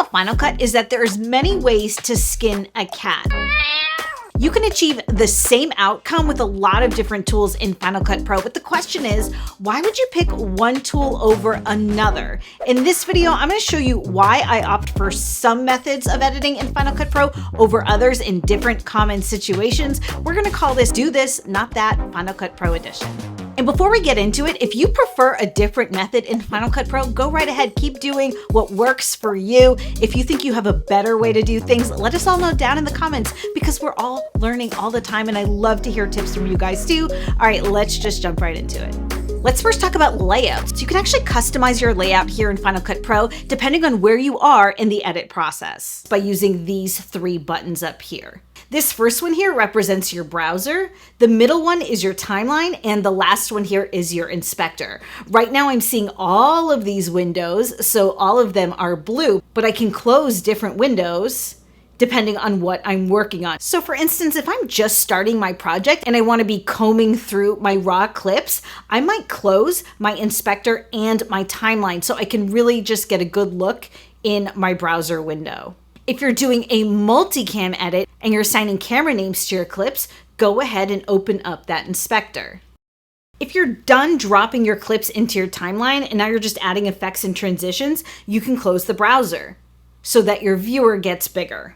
about Final Cut is that there's many ways to skin a cat. You can achieve the same outcome with a lot of different tools in Final Cut Pro, but the question is, why would you pick one tool over another? In this video, I'm going to show you why I opt for some methods of editing in Final Cut Pro over others in different common situations. We're going to call this Do This, Not That Final Cut Pro Edition. And before we get into it, if you prefer a different method in Final Cut Pro, go right ahead, keep doing what works for you. If you think you have a better way to do things, let us all know down in the comments because we're all learning all the time and I love to hear tips from you guys too. All right, let's just jump right into it. Let's first talk about layouts. So you can actually customize your layout here in Final Cut Pro depending on where you are in the edit process by using these three buttons up here. This first one here represents your browser, the middle one is your timeline, and the last one here is your inspector. Right now I'm seeing all of these windows, so all of them are blue, but I can close different windows depending on what I'm working on. So for instance, if I'm just starting my project and I want to be combing through my raw clips, I might close my inspector and my timeline so I can really just get a good look in my browser window. If you're doing a multicam edit and you're assigning camera names to your clips, go ahead and open up that inspector. If you're done dropping your clips into your timeline and now you're just adding effects and transitions, you can close the browser so that your viewer gets bigger.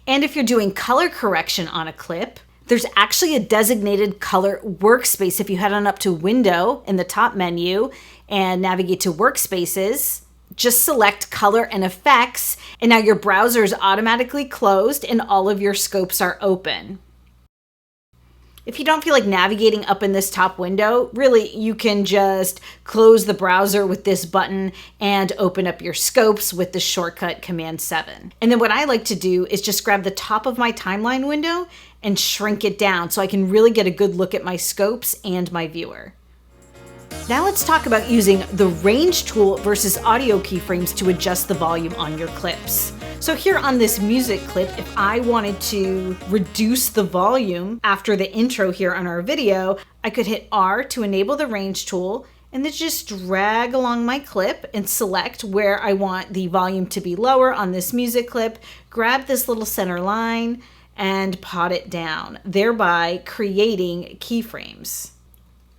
And if you're doing color correction on a clip, there's actually a designated color workspace. If you head on up to Window in the top menu and navigate to Workspaces, just select Color and Effects, and now your browser is automatically closed and all of your scopes are open. If you don't feel like navigating up in this top window, really you can just close the browser with this button and open up your scopes with the shortcut Command 7. And then what I like to do is just grab the top of my timeline window and shrink it down so I can really get a good look at my scopes and my viewer. Now let's talk about using the range tool versus audio keyframes to adjust the volume on your clips. So here on this music clip, if I wanted to reduce the volume after the intro here on our video, I could hit R to enable the range tool and then just drag along my clip and select where I want the volume to be lower on this music clip, grab this little center line and pot it down, thereby creating keyframes.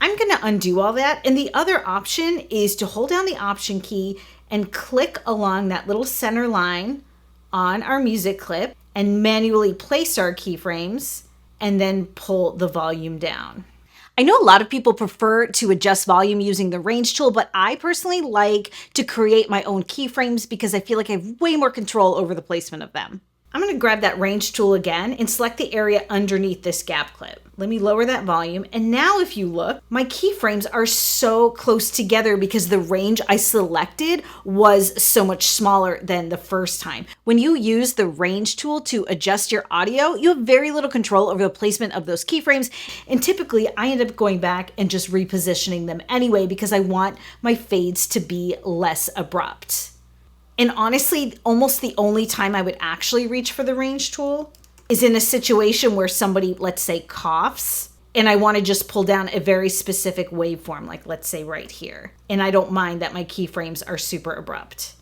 I'm going to undo all that, and the other option is to hold down the Option key and click along that little center line on our music clip and manually place our keyframes and then pull the volume down. I know a lot of people prefer to adjust volume using the range tool, but I personally like to create my own keyframes because I feel like I have way more control over the placement of them. I'm going to grab that range tool again and select the area underneath this gap clip. Let me lower that volume. And now if you look, my keyframes are so close together because the range I selected was so much smaller than the first time. When you use the range tool to adjust your audio, you have very little control over the placement of those keyframes. And typically I end up going back and just repositioning them anyway because I want my fades to be less abrupt. And honestly, almost the only time I would actually reach for the range tool is in a situation where somebody, let's say, coughs, and I want to just pull down a very specific waveform, like let's say right here. And I don't mind that my keyframes are super abrupt.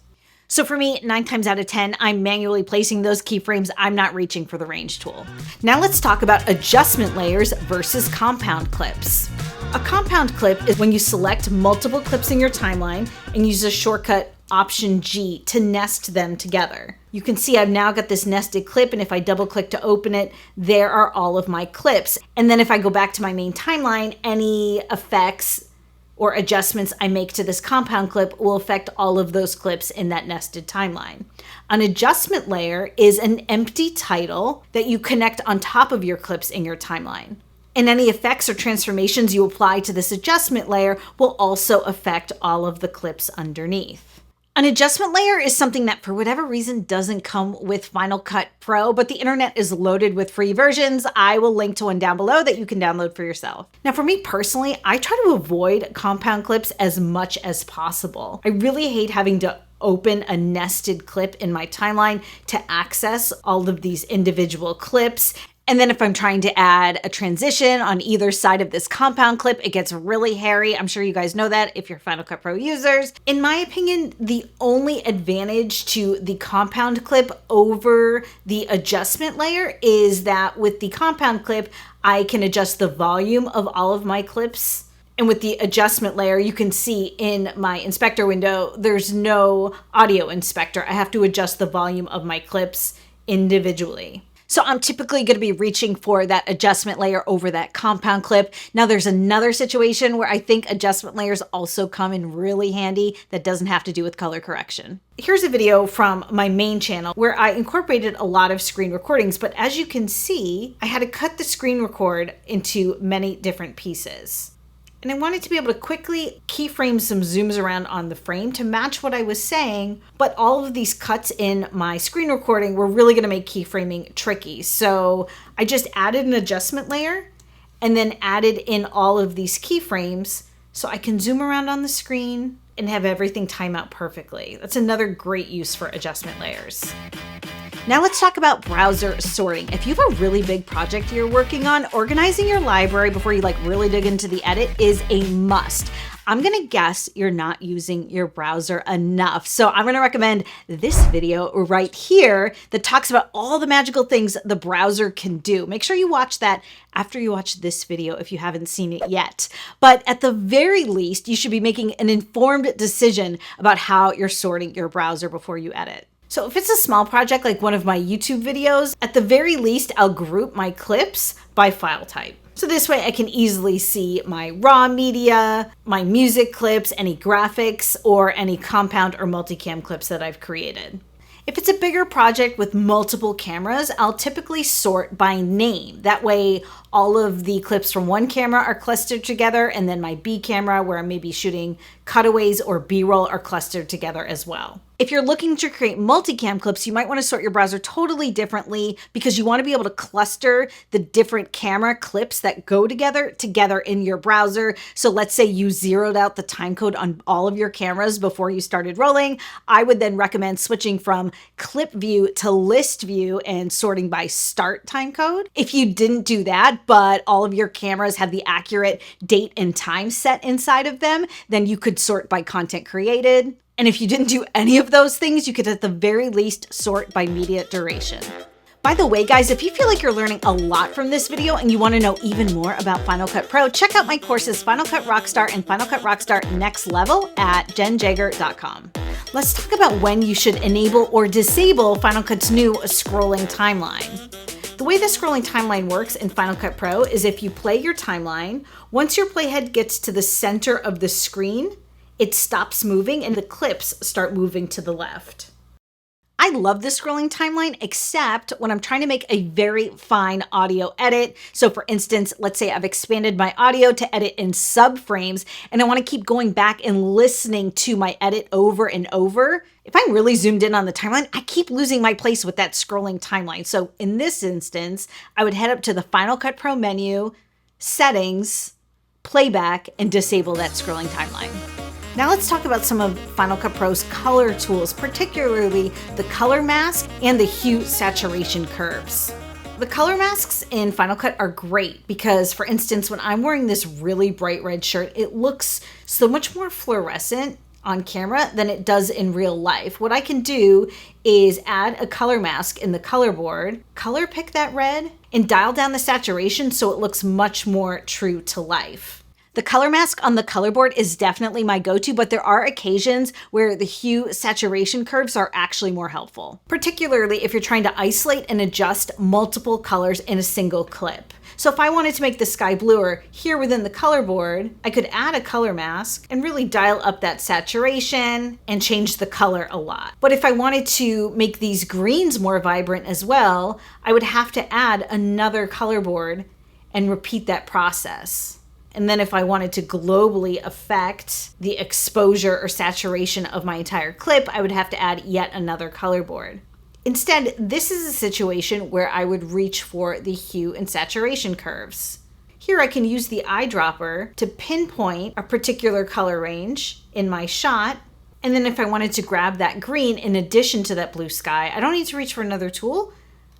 So for me, 9 times out of 10, I'm manually placing those keyframes. I'm not reaching for the range tool. Now let's talk about adjustment layers versus compound clips. A compound clip is when you select multiple clips in your timeline and use a shortcut Option G to nest them together. You can see I've now got this nested clip, and if I double click to open it, there are all of my clips. And then if I go back to my main timeline, any effects or adjustments I make to this compound clip will affect all of those clips in that nested timeline. An adjustment layer is an empty title that you connect on top of your clips in your timeline. And any effects or transformations you apply to this adjustment layer will also affect all of the clips underneath. An adjustment layer is something that for whatever reason doesn't come with Final Cut Pro, but the internet is loaded with free versions. I will link to one down below that you can download for yourself. Now for me personally, I try to avoid compound clips as much as possible. I really hate having to open a nested clip in my timeline to access all of these individual clips. And then if I'm trying to add a transition on either side of this compound clip, it gets really hairy. I'm sure you guys know that if you're Final Cut Pro users. In my opinion, the only advantage to the compound clip over the adjustment layer is that with the compound clip, I can adjust the volume of all of my clips. And with the adjustment layer, you can see in my inspector window, there's no audio inspector. I have to adjust the volume of my clips individually. So I'm typically going to be reaching for that adjustment layer over that compound clip. Now there's another situation where I think adjustment layers also come in really handy that doesn't have to do with color correction. Here's a video from my main channel where I incorporated a lot of screen recordings, but as you can see, I had to cut the screen record into many different pieces. And I wanted to be able to quickly keyframe some zooms around on the frame to match what I was saying, but all of these cuts in my screen recording were really going to make keyframing tricky. So I just added an adjustment layer and then added in all of these keyframes so I can zoom around on the screen and have everything time out perfectly. That's another great use for adjustment layers. Now let's talk about browser sorting. If you have a really big project you're working on, organizing your library before you really dig into the edit is a must. I'm gonna guess you're not using your browser enough. So I'm gonna recommend this video right here that talks about all the magical things the browser can do. Make sure you watch that after you watch this video if you haven't seen it yet. But at the very least, you should be making an informed decision about how you're sorting your browser before you edit. So if it's a small project like one of my YouTube videos, at the very least, I'll group my clips by file type. So this way I can easily see my raw media, my music clips, any graphics, or any compound or multicam clips that I've created. If it's a bigger project with multiple cameras, I'll typically sort by name. That way, all of the clips from one camera are clustered together, and then my B camera, where I'm maybe shooting cutaways or B-roll, are clustered together as well. If you're looking to create multicam clips, you might want to sort your browser totally differently because you want to be able to cluster the different camera clips that go together in your browser. So let's say you zeroed out the timecode on all of your cameras before you started rolling. I would then recommend switching from clip view to list view and sorting by start timecode. If you didn't do that, but all of your cameras have the accurate date and time set inside of them, then you could sort by content created. And if you didn't do any of those things, you could at the very least sort by media duration. By the way, guys, if you feel like you're learning a lot from this video and you want to know even more about Final Cut Pro, check out my courses Final Cut Rockstar and Final Cut Rockstar Next Level at JennJager.com. Let's talk about when you should enable or disable Final Cut's new scrolling timeline. The way the scrolling timeline works in Final Cut Pro is if you play your timeline, once your playhead gets to the center of the screen, it stops moving and the clips start moving to the left. I love the scrolling timeline, except when I'm trying to make a very fine audio edit. So for instance, let's say I've expanded my audio to edit in subframes and I want to keep going back and listening to my edit over and over. If I'm really zoomed in on the timeline, I keep losing my place with that scrolling timeline. So in this instance, I would head up to the Final Cut Pro menu, settings, playback, and disable that scrolling timeline. Now let's talk about some of Final Cut Pro's color tools, particularly the color mask and the hue saturation curves. The color masks in Final Cut are great because, for instance, when I'm wearing this really bright red shirt, it looks so much more fluorescent on camera than it does in real life. What I can do is add a color mask in the color board, color pick that red, and dial down the saturation so it looks much more true to life. The color mask on the color board is definitely my go-to, but there are occasions where the hue saturation curves are actually more helpful, particularly if you're trying to isolate and adjust multiple colors in a single clip. So if I wanted to make the sky bluer here within the color board, I could add a color mask and really dial up that saturation and change the color a lot. But if I wanted to make these greens more vibrant as well, I would have to add another color board and repeat that process. And then if I wanted to globally affect the exposure or saturation of my entire clip, I would have to add yet another color board. Instead, this is a situation where I would reach for the hue and saturation curves. Here I can use the eyedropper to pinpoint a particular color range in my shot. And then if I wanted to grab that green in addition to that blue sky, I don't need to reach for another tool.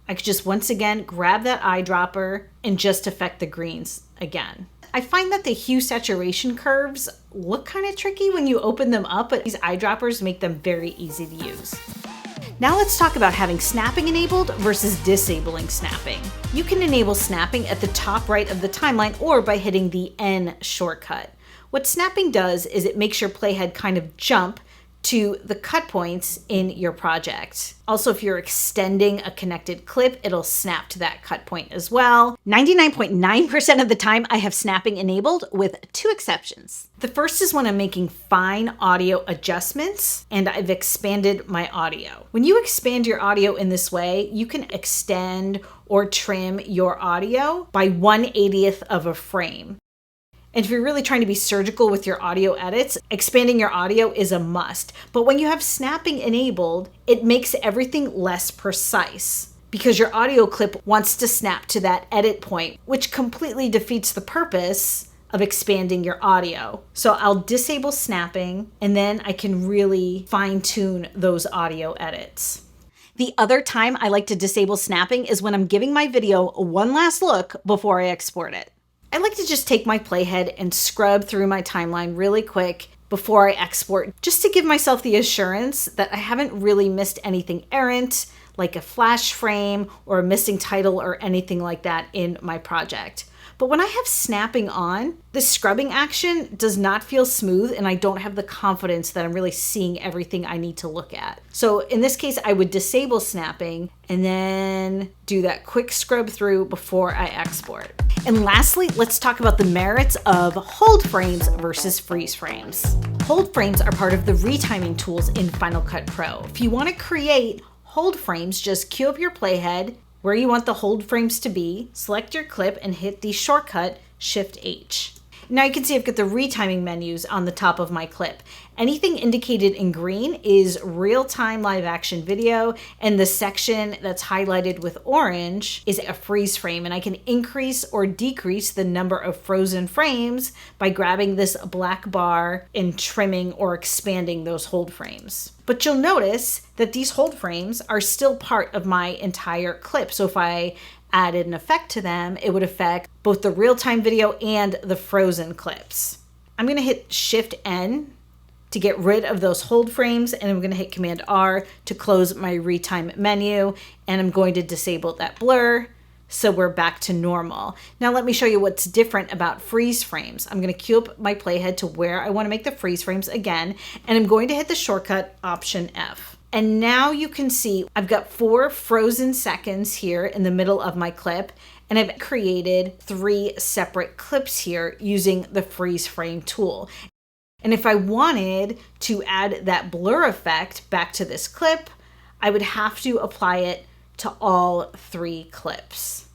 I could just once again grab that eyedropper and just affect the greens again. I find that the hue saturation curves look kind of tricky when you open them up, but these eyedroppers make them very easy to use. Now let's talk about having snapping enabled versus disabling snapping. You can enable snapping at the top right of the timeline or by hitting the N shortcut. What snapping does is it makes your playhead kind of jump to the cut points in your project. Also, if you're extending a connected clip, it'll snap to that cut point as well. 99.9% of the time, I have snapping enabled with two exceptions. The first is when I'm making fine audio adjustments and I've expanded my audio. When you expand your audio in this way, you can extend or trim your audio by 1/80th of a frame. And if you're really trying to be surgical with your audio edits, expanding your audio is a must. But when you have snapping enabled, it makes everything less precise because your audio clip wants to snap to that edit point, which completely defeats the purpose of expanding your audio. So I'll disable snapping and then I can really fine tune those audio edits. The other time I like to disable snapping is when I'm giving my video one last look before I export it. I like to just take my playhead and scrub through my timeline really quick before I export, just to give myself the assurance that I haven't really missed anything errant, like a flash frame or a missing title or anything like that in my project. But when I have snapping on, this scrubbing action does not feel smooth and I don't have the confidence that I'm really seeing everything I need to look at. So in this case, I would disable snapping and then do that quick scrub through before I export. And lastly, let's talk about the merits of hold frames versus freeze frames. Hold frames are part of the retiming tools in Final Cut Pro. If you want to create hold frames, just cue up your playhead where you want the hold frames to be, select your clip and hit the shortcut Shift H. Now you can see I've got the retiming menus on the top of my clip. Anything indicated in green is real-time live action video, and the section that's highlighted with orange is a freeze frame, and I can increase or decrease the number of frozen frames by grabbing this black bar and trimming or expanding those hold frames. But you'll notice that these hold frames are still part of my entire clip. So if I added an effect to them, it would affect both the real-time video and the frozen clips. I'm gonna hit Shift N to get rid of those hold frames, and I'm gonna hit Command R to close my retime menu, and I'm going to disable that blur so we're back to normal. Now let me show you what's different about freeze frames. I'm gonna cue up my playhead to where I wanna make the freeze frames again, and I'm going to hit the shortcut Option F. And now you can see I've got 4 frozen seconds here in the middle of my clip, and I've created 3 separate clips here using the freeze frame tool. And if I wanted to add that blur effect back to this clip, I would have to apply it to all 3 clips.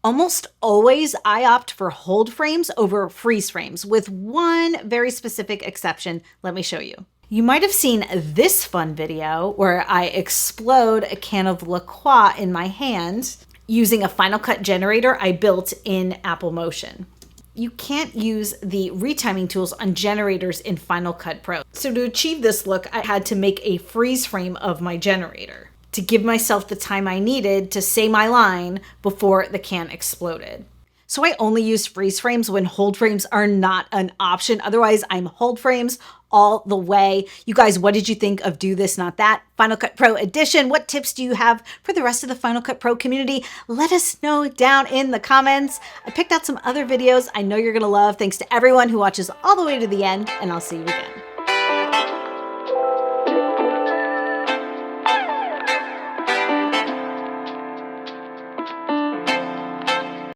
Almost always I opt for hold frames over freeze frames, with one very specific exception. Let me show you. You might have seen this fun video where I explode a can of La Croix in my hand using a Final Cut generator I built in Apple Motion. You can't use the retiming tools on generators in Final Cut Pro. So to achieve this look, I had to make a freeze frame of my generator to give myself the time I needed to say my line before the can exploded. So I only use freeze frames when hold frames are not an option. Otherwise, I'm hold frames all the way. You guys, what did you think of Do This, Not That Final Cut Pro Edition? What tips do you have for the rest of the Final Cut Pro community? Let us know down in the comments. I picked out some other videos I know you're gonna love. Thanks to everyone who watches all the way to the end, and I'll see you again.